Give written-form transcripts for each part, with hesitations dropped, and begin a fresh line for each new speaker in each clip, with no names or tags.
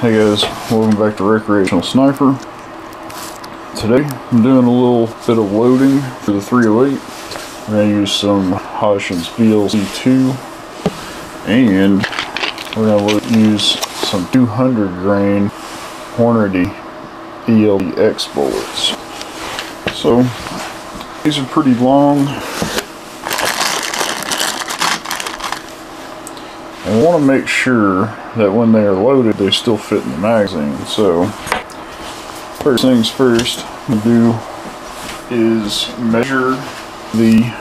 Hey guys, welcome back to Recreational Sniper. Today I'm doing a little bit of loading for the 308. I'm going to use some Hodgdon BLC 2 and we're going to use some 200 grain Hornady ELD-X bullets. So these are pretty long. I want to make sure that when they are loaded they still fit in the magazine. So first things first, I'm going to do is measure the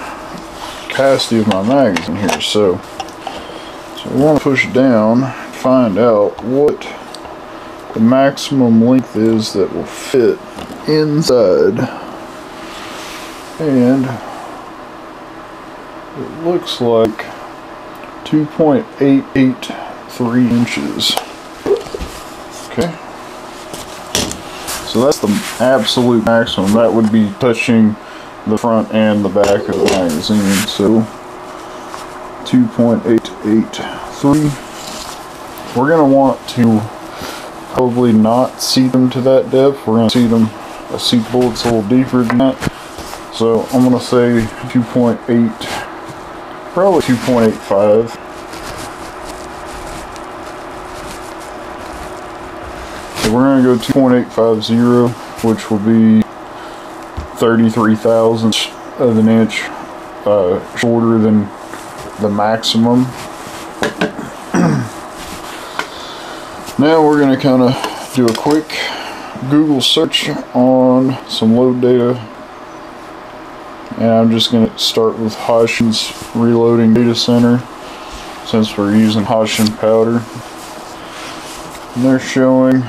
capacity of my magazine here. So I want to push down and find out what the maximum length is that will fit inside, and it looks like 2.883 inches. Okay, so that's the absolute maximum. That would be touching the front and the back of the magazine. So 2.883. We're going to want to probably not seat them to that depth. We're going to seat bullets a little deeper than that. So I'm going to say 2.8, probably 2.85. So we're going to go 2.850, which will be 33 thousandths of an inch shorter than the maximum. Now we're going to kind of do a quick Google search on some load data, and I'm just going to start with Hodgdon's Reloading Data Center since we're using Hodgdon powder. And they're showing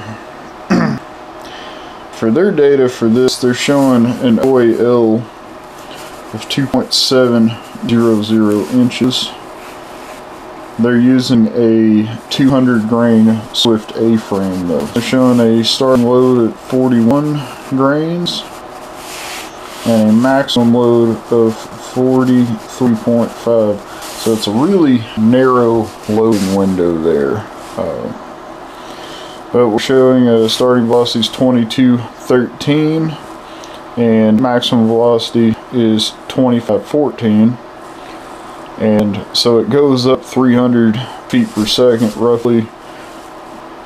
for their data for this, they're showing an OAL of 2.700 inches. They're using a 200 grain Swift A-frame though. They're showing a starting load at 41 grains and a maximum load of 43.5. So it's a really narrow loading window there. But we're showing a starting velocity is 22.13 and maximum velocity is 25.14. And so it goes up 300 feet per second roughly,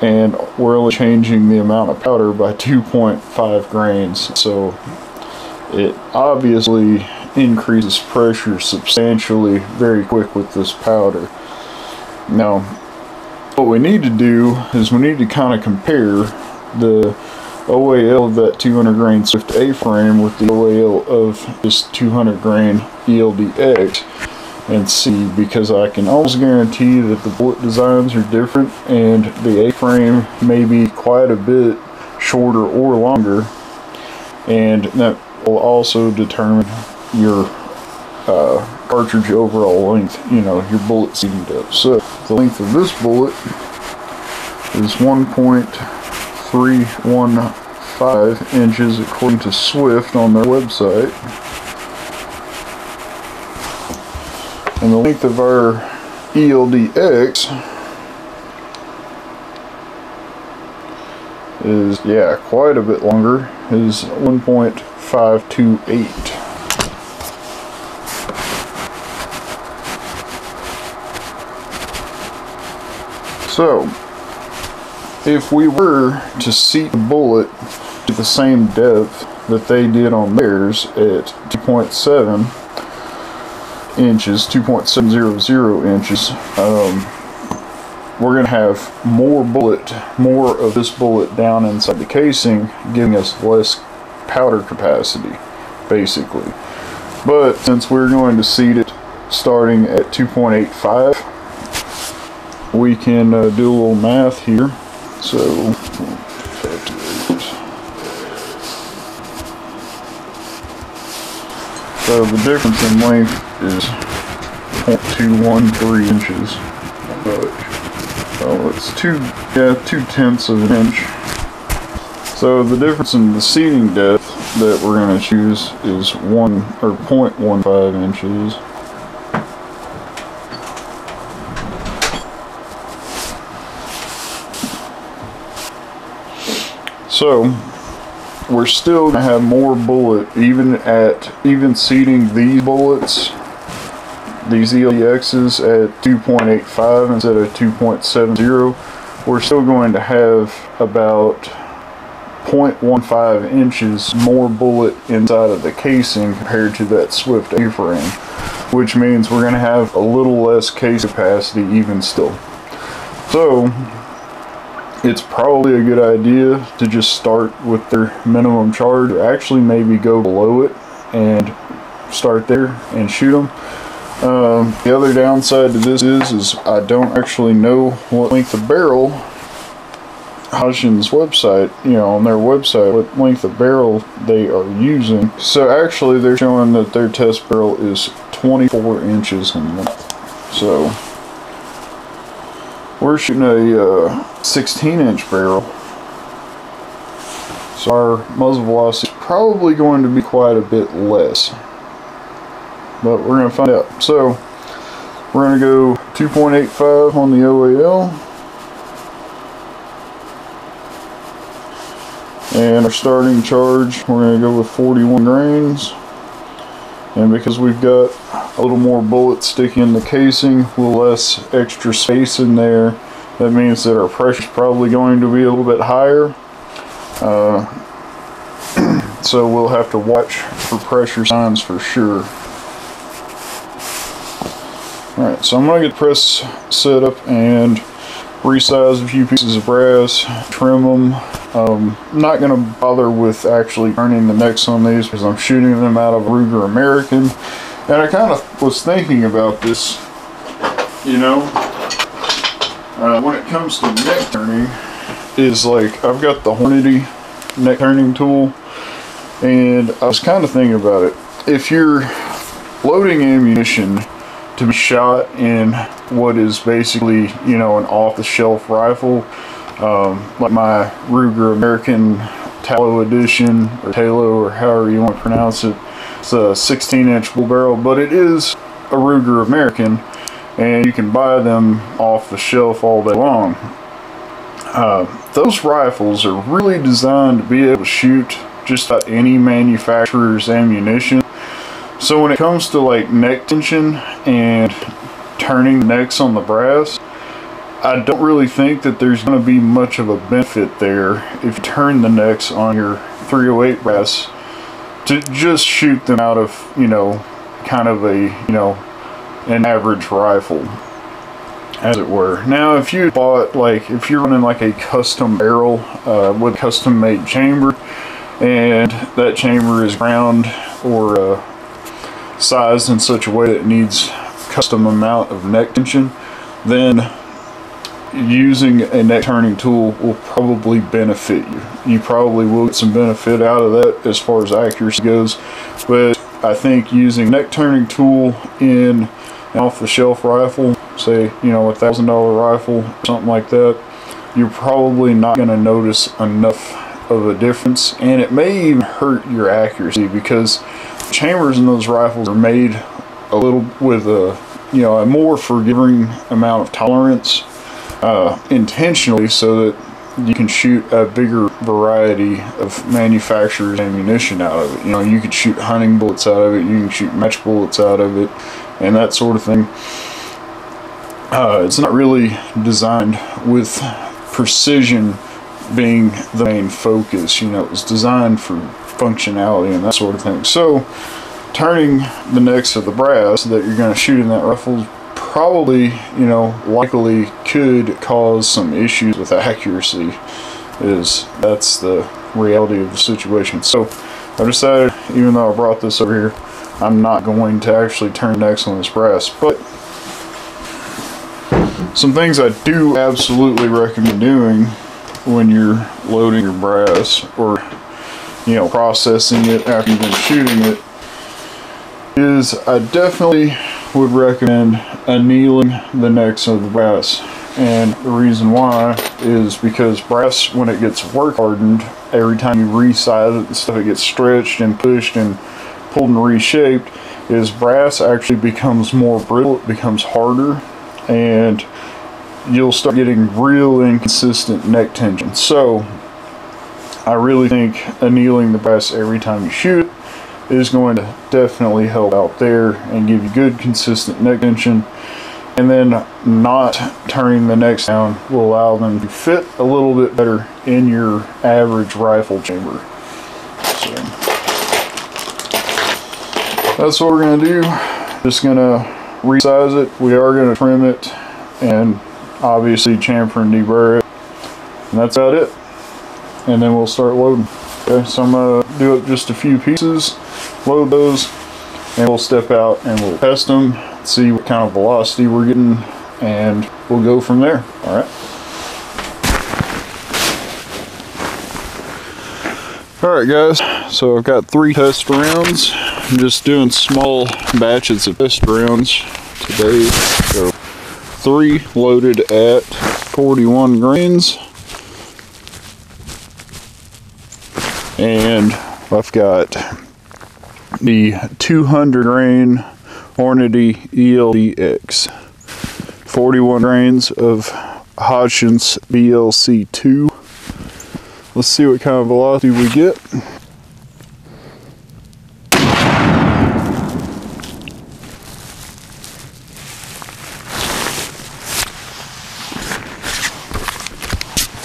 and we're only changing the amount of powder by 2.5 grains. So it obviously increases pressure substantially very quick with this powder. Now what we need to do is we need to kind of compare the OAL of that 200 grain Swift A-frame with the OAL of this 200 grain ELD-X and see, because I can almost guarantee that the bullet designs are different and the A-frame may be quite a bit shorter or longer, and that will also determine your cartridge overall length, you know, your bullet seating depth. So the length of this bullet is 1.315 inches according to Swift on their website. And the length of our ELD-X is, yeah, quite a bit longer, is 1.528. So if we were to seat the bullet to the same depth that they did on theirs at 2.7 inches, 2.700 inches, we're going to have more of this bullet down inside the casing, giving us less powder capacity, basically. But since we're going to seat it starting at 2.85, we can do a little math here. So the difference in length is 0.213 inches. It's 2/10 of an inch. So the difference in the seating depth that we're going to choose is 0.15 inches. So we're still gonna have more bullet, even seating these bullets, these ELD-X's at 2.85 instead of 2.70. We're still going to have about 0.15 inches more bullet inside of the casing compared to that Swift A-frame, which means we're going to have a little less case capacity even still. So it's probably a good idea to just start with their minimum charge, or actually maybe go below it and start there and shoot them. The other downside to this is I don't actually know what length of barrel Hodgdon's website, on their website, what length of barrel they are using. So actually they're showing that their test barrel is 24 inches in length. So we're shooting a 16-inch barrel. So our muzzle velocity is probably going to be quite a bit less. But we're going to find out. So we're going to go 2.85 on the OAL. And our starting charge, we're going to go with 41 grains. And because we've got a little more bullet sticking in the casing, a little less extra space in there, that means that our pressure is probably going to be a little bit higher. So we'll have to watch for pressure signs for sure. Alright, so I'm going to get the press set up and resize a few pieces of brass, trim them. I'm not going to bother with actually turning the necks on these because I'm shooting them out of Ruger American. And I kind of was thinking about this, when it comes to neck turning, is like I've got the Hornady neck turning tool, and I was kind of thinking about it. If you're loading ammunition to be shot in what is basically, an off-the-shelf rifle, like my Ruger American Tallow Edition, or Talo, or however you want to pronounce it. It's a 16-inch bull barrel, but it is a Ruger American, and you can buy them off the shelf all day long. Those rifles are really designed to be able to shoot just about any manufacturer's ammunition. So when it comes to like neck tension and turning necks on the brass, I don't really think that there's going to be much of a benefit there if you turn the necks on your 308 brass to just shoot them out of, kind of a, an average rifle, as it were. Now, if you bought, if you're running like a custom barrel with a custom made chamber, and that chamber is ground or sized in such a way that it needs custom amount of neck tension, then using a neck turning tool will probably benefit you. You probably will get some benefit out of that as far as accuracy goes, but I think using neck turning tool in an off-the-shelf rifle, say, a $1,000 rifle, something like that, you're probably not going to notice enough of a difference, and it may even hurt your accuracy because chambers in those rifles are made a little with a more forgiving amount of tolerance, intentionally, so that you can shoot a bigger variety of manufacturers' ammunition out of it. You could shoot hunting bullets out of it, you can shoot match bullets out of it, and that sort of thing. It's not really designed with precision being the main focus. It was designed for functionality and that sort of thing. So turning the necks of the brass that you're going to shoot in that rifle probably, likely could cause some issues with accuracy. That's the reality of the situation. So I decided, even though I brought this over here, I'm not going to actually turn necks on this brass. But some things I do absolutely recommend doing when you're loading your brass, or processing it after you've been shooting it, is I definitely would recommend annealing the necks of the brass. And the reason why is because brass, when it gets work hardened, every time you resize it and stuff, it gets stretched and pushed and pulled and reshaped, is brass actually becomes more brittle, it becomes harder, and you'll start getting real inconsistent neck tension. So I really think annealing the brass every time you shoot is going to definitely help out there and give you good consistent neck tension. And then not turning the necks down will allow them to fit a little bit better in your average rifle chamber. So that's what we're going to do. Just going to resize it. We are going to trim it and obviously chamfer and deburr it. And that's about it. And then we'll start loading. Okay, so I'm going to do it just a few pieces, load those, and we'll step out and we'll test them, see what kind of velocity we're getting, and we'll go from there. All right. All right, guys. So I've got 3 test rounds. I'm just doing small batches of test rounds today. So 3 loaded at 41 grains, and I've got the 200 grain Hornady ELD-X, 41 grains of Hodgdon BLC 2. Let's see what kind of velocity we get.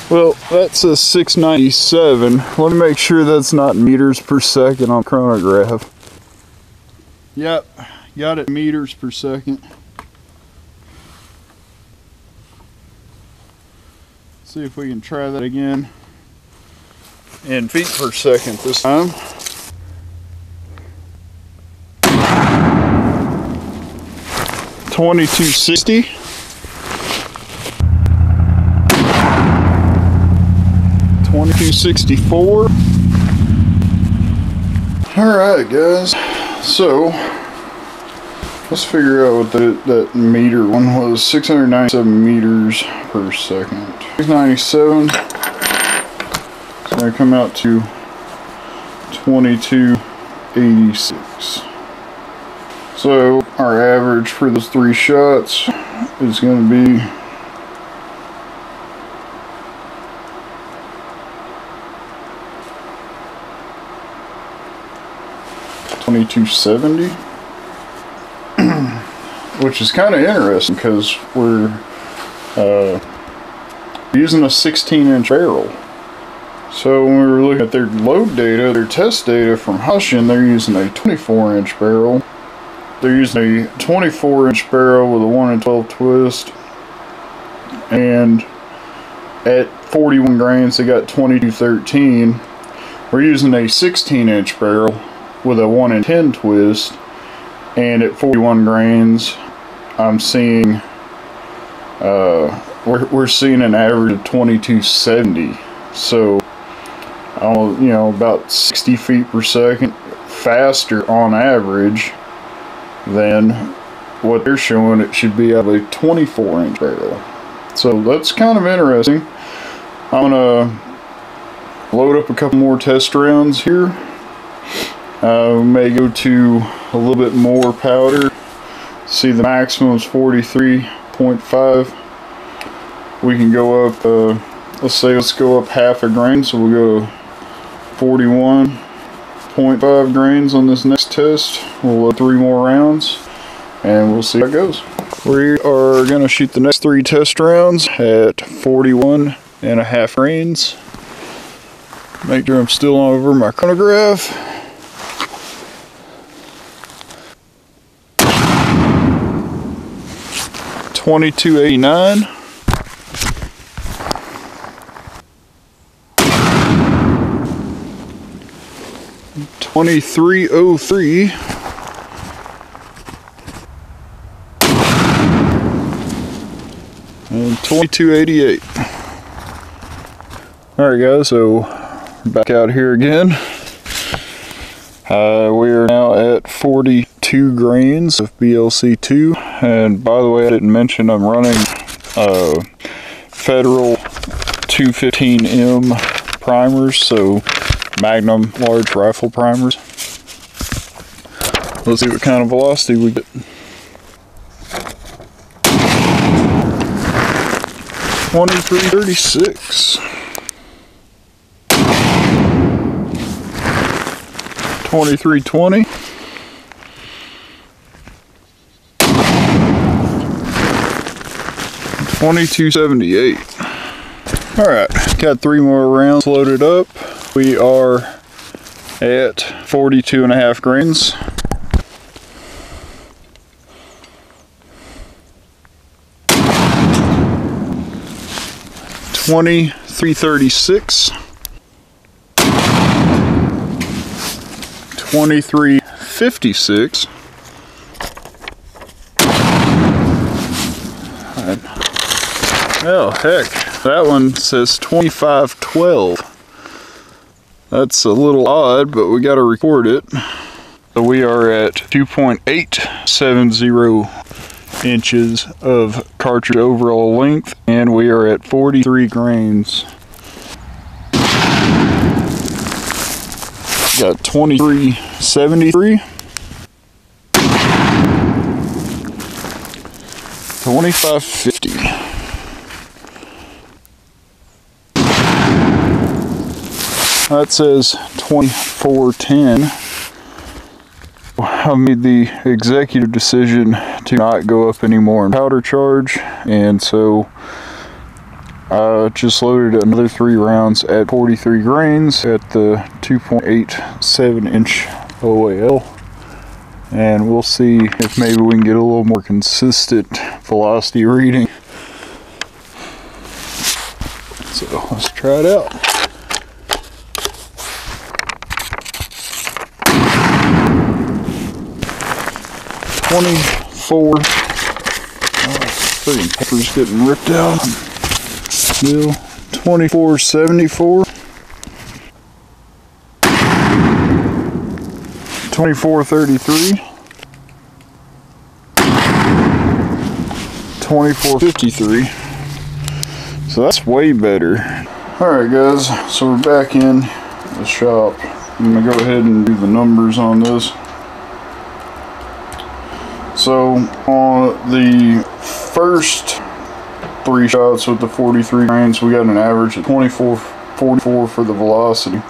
Well, that's a 697. Let me make sure that's not meters per second on chronograph. Yep, got it meters per second. See if we can try that again in feet per second this time. $22.60. $22.64. All right, guys. So let's figure out what that meter one was. 697 meters per second. 697. It's going to come out to 2286. So our average for those 3 shots is going to be 2270, which is kind of interesting because we're using a 16-inch barrel. So when we were looking at their load data, their test data from Hodgdon, they're using a 24-inch barrel. They're using a 24-inch barrel with a 1 in 12 twist, and at 41 grains they got 2213. We're using a 16-inch barrel with a 1 in 10 twist, and at 41 grains I'm seeing we're seeing an average of 2270. So you know, about 60 feet per second faster on average than what they're showing it should be out of a 24-inch barrel. So that's kind of interesting. I'm gonna load up a couple more test rounds here. We may go to a little bit more powder. See, the maximum is 43.5. We can go up, let's go up half a grain, so we'll go to 41.5 grains on this next test. We'll load 3 more rounds, and we'll see how it goes. We are going to shoot the next 3 test rounds at 41.5 grains. Make sure I'm still over my chronograph. 2289. $23.03. And $22.88. Alright guys, so back out here again. We are now at 42 grains of BLC2, and by the way, I didn't mention I'm running Federal 215M primers, so Magnum large rifle primers. Let's see what kind of velocity we get. 2336. 2320. 2278. Alright, got 3 more rounds loaded up. We are at 42.5 grains. $23.36. $23.56. Oh heck, that one says $25.12. That's a little odd, but we got to record it. So we are at 2.870 inches of cartridge overall length, and we are at 43 grains. Got 2373. 2550. That says 2410. I made the executive decision to not go up anymore in powder charge, and so I just loaded another 3 rounds at 43 grains at the 2.87 inch OAL, and we'll see if maybe we can get a little more consistent velocity reading. So let's try it out. Freaking paper's getting ripped out. Still 2474. 2433. 2453. So that's way better. Alright guys, so we're back in the shop. I'm gonna go ahead and do the numbers on this. So on the first 3 shots with the 43 grains, we got an average of 24.44 for the velocity.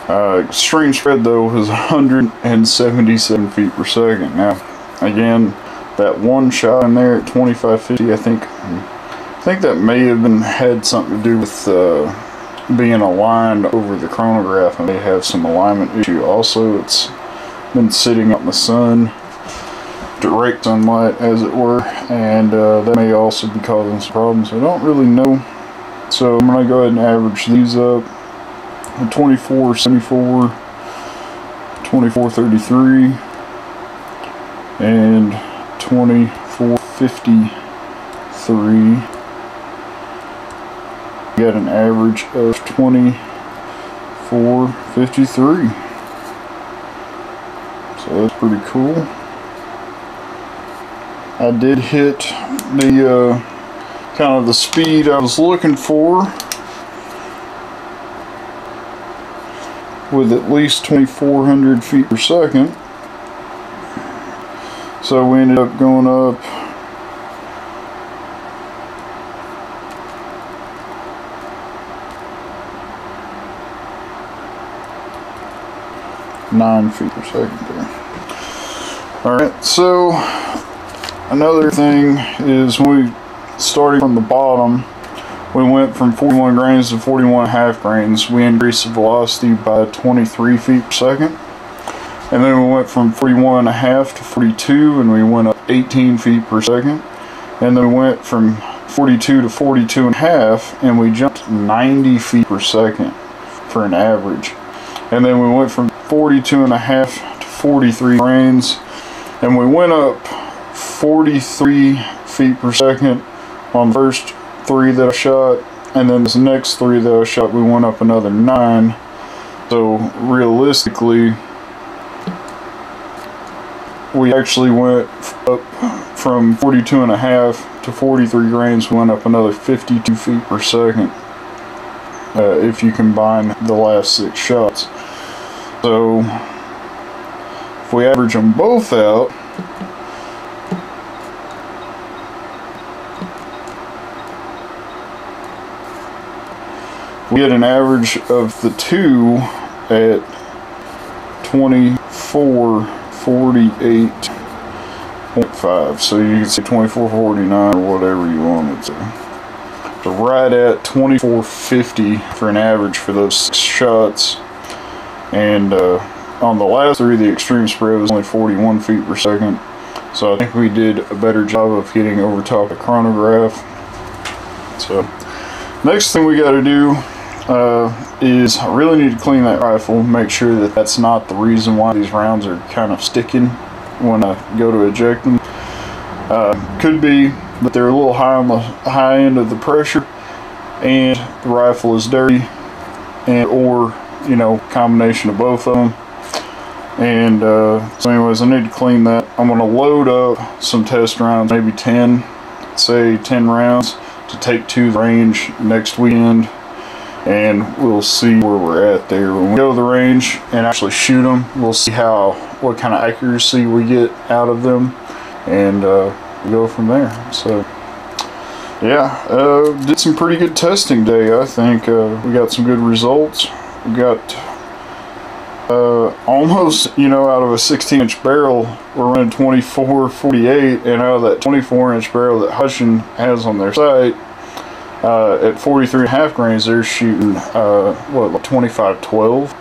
Extreme spread though was 177 feet per second. Now again, that one shot in there at 2550, I think that may have had something to do with being aligned over the chronograph. I may have some alignment issue. Also, it's been sitting out in the sun, direct sunlight as it were, and that may also be causing some problems. I don't really know, so I'm gonna go ahead and average these up: 2474, 2433, and 2453. We got an average of 2453. So that's pretty cool. I did hit the kind of the speed I was looking for with at least 2400 feet per second. So we ended up going up (9 feet per second there). Alright, so another thing is when we started from the bottom, we went from 41 grains to 41.5 grains. We increased the velocity by 23 feet per second. And then we went from 41.5 to 42, and we went up 18 feet per second. And then we went from 42 to 42.5, and we jumped 90 feet per second for an average. And then we went from 42.5 to 43 grains, and we went up 43 feet per second on the first 3 that I shot, and then this next 3 that I shot, we went up another 9. So realistically, we actually went up from 42.5 to 43 grains. We went up another 52 feet per second if you combine the last 6 shots. So if we average them both out, we get an average of the 2 at 2448.5, so you can say 2449 or whatever you want it to. So right at 2450 for an average for those 6 shots. And on the last 3, the extreme spread was only 41 feet per second. So I think we did a better job of hitting over top of the chronograph. So next thing we got to do is I really need to clean that rifle, make sure that that's not the reason why these rounds are kind of sticking when I go to eject them. Could be that they're a little high on the high end of the pressure and the rifle is dirty, and or you know, combination of both of them. And so anyways, I need to clean that. I'm going to load up some test rounds, maybe 10, say 10 rounds, to take to the range next weekend, and we'll see where we're at there. When we go to the range and actually shoot them, we'll see what kind of accuracy we get out of them, and we go from there. So yeah, did some pretty good testing day. I think we got some good results. We got almost, you know, out of a 16-inch barrel, we're running 24-48, and out of that 24-inch barrel that Hodgdon has on their site, at 43.5 grains, they're shooting what, like 25-12.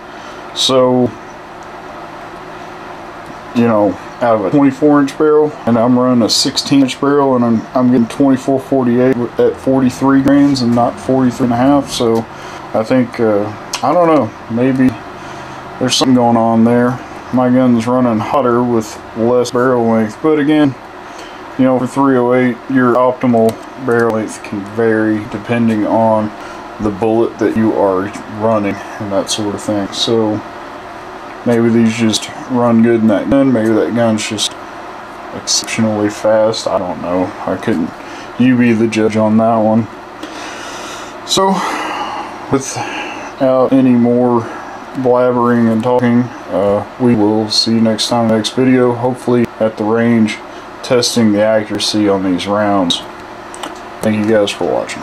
So, you know, out of a 24-inch barrel, and I'm running a 16-inch barrel, and I'm getting 24-48 at 43 grains and not 43.5. So I think I don't know, maybe there's something going on there. My gun's running hotter with less barrel length, but again, you know, for 308, your optimal barrel length can vary depending on the bullet that you are running and that sort of thing. So maybe these just run good in that gun, maybe that gun's just exceptionally fast. I don't know. You be the judge on that one. So without any more blabbering and talking, we will see you next time in the next video, hopefully at the range, testing the accuracy on these rounds. Thank you guys for watching.